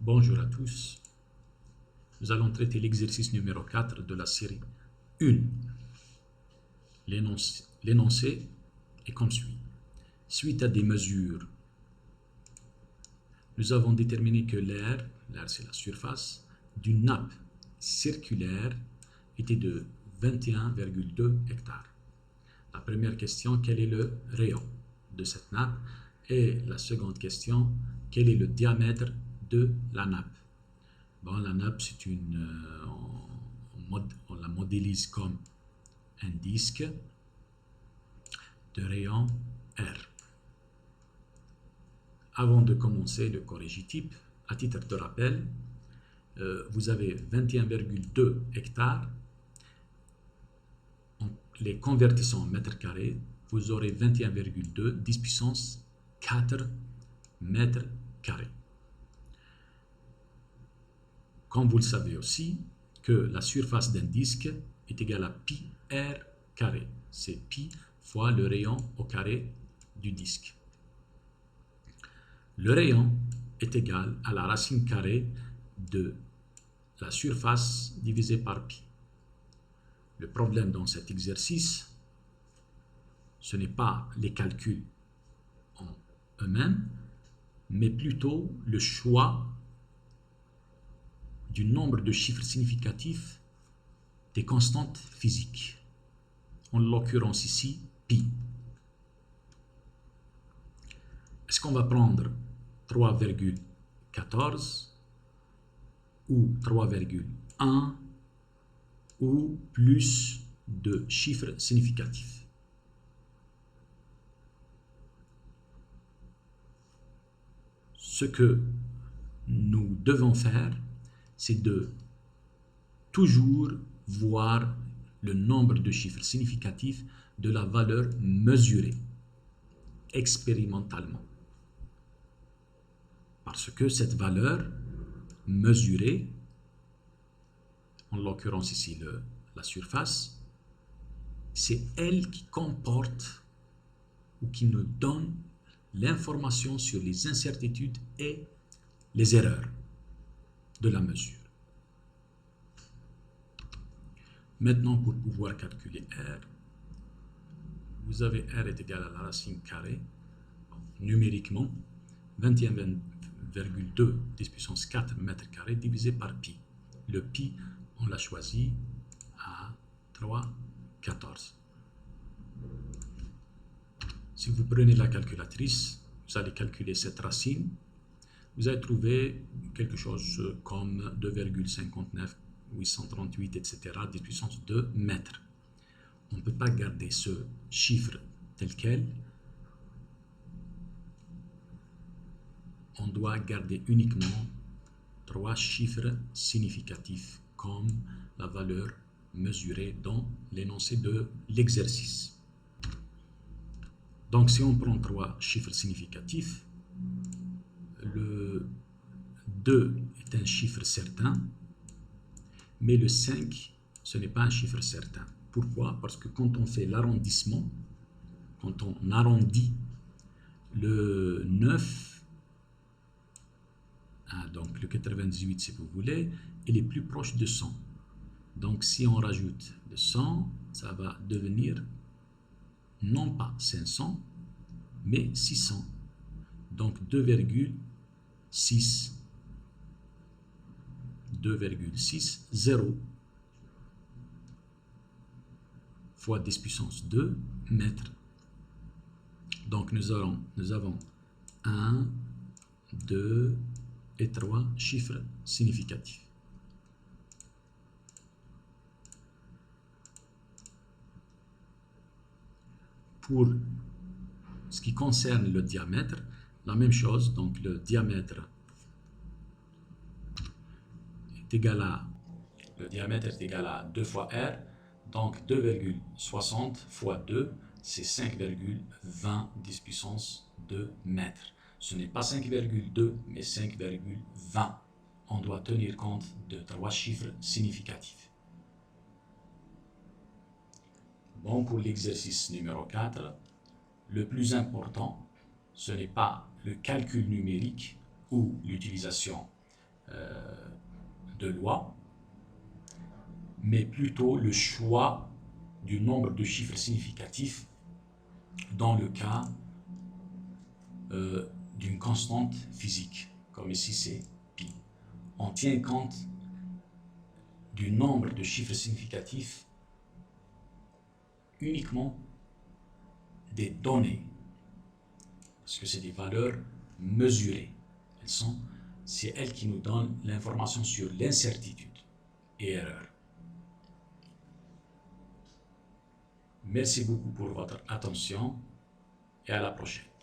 Bonjour à tous. Nous allons traiter l'exercice numéro 4 de la série 1. L'énoncé est comme suit. Suite à des mesures, nous avons déterminé que l'air c'est la surface, d'une nappe circulaire était de 21,2 hectares. La première question, quel est le rayon de cette nappe? Et la seconde question, quel est le diamètre de la nappe? Bon, la nappe, c'est on la modélise comme un disque de rayon R. Avant de commencer le corrigitype, à titre de rappel, vous avez 21,2 hectares. En les convertissant en mètres carrés, vous aurez 21,2 10 puissance 4 mètres carrés. Comme vous le savez aussi, que la surface d'un disque est égale à pi r carré. C'est pi fois le rayon au carré du disque. Le rayon est égal à la racine carrée de la surface divisée par pi. Le problème dans cet exercice, ce n'est pas les calculs en eux-mêmes, mais plutôt le choix du nombre de chiffres significatifs des constantes physiques. En l'occurrence ici, pi. Est-ce qu'on va prendre 3,14 ou 3,1 ou plus de chiffres significatifs? Ce que nous devons faire, c'est de toujours voir le nombre de chiffres significatifs de la valeur mesurée expérimentalement. Parce que cette valeur mesurée, en l'occurrence ici la surface, c'est elle qui comporte ou qui nous donne l'information sur les incertitudes et les erreurs de la mesure. Maintenant, pour pouvoir calculer R, vous avez R est égal à la racine carrée, numériquement, 21,2 10 puissance 4 mètres carrés divisé par pi. Le pi, on l'a choisi à 3,14. Si vous prenez la calculatrice, vous allez calculer cette racine. Vous allez trouver quelque chose comme 2,59, 838, etc., 10 puissance 2 mètres. On ne peut pas garder ce chiffre tel quel. On doit garder uniquement 3 chiffres significatifs comme la valeur mesurée dans l'énoncé de l'exercice. Donc si on prend 3 chiffres significatifs, le 2 est un chiffre certain, mais le 5, ce n'est pas un chiffre certain. Pourquoi? Parce que quand on fait l'arrondissement, quand on arrondit le 9, donc le 98 si vous voulez, il est plus proche de 100. Donc si on rajoute le 100, ça va devenir non pas 500, mais 600. Donc 2,6 0 fois 10 puissance 2 mètres. Donc nous avons 1, 2 et 3 chiffres significatifs. Pour ce qui concerne le diamètre, la même chose, donc le diamètre est égal à 2 fois R, donc 2,60 fois 2, c'est 5,20 10 puissance 2 mètres. Ce n'est pas 5,2, mais 5,20. On doit tenir compte de 3 chiffres significatifs. Bon, pour l'exercice numéro 4, le plus important, ce n'est pas le calcul numérique ou l'utilisation de loi, mais plutôt le choix du nombre de chiffres significatifs dans le cas d'une constante physique, comme ici c'est pi. On tient compte du nombre de chiffres significatifs uniquement des données, parce que c'est des valeurs mesurées. C'est elles qui nous donnent l'information sur l'incertitude et erreur. Merci beaucoup pour votre attention et à la prochaine.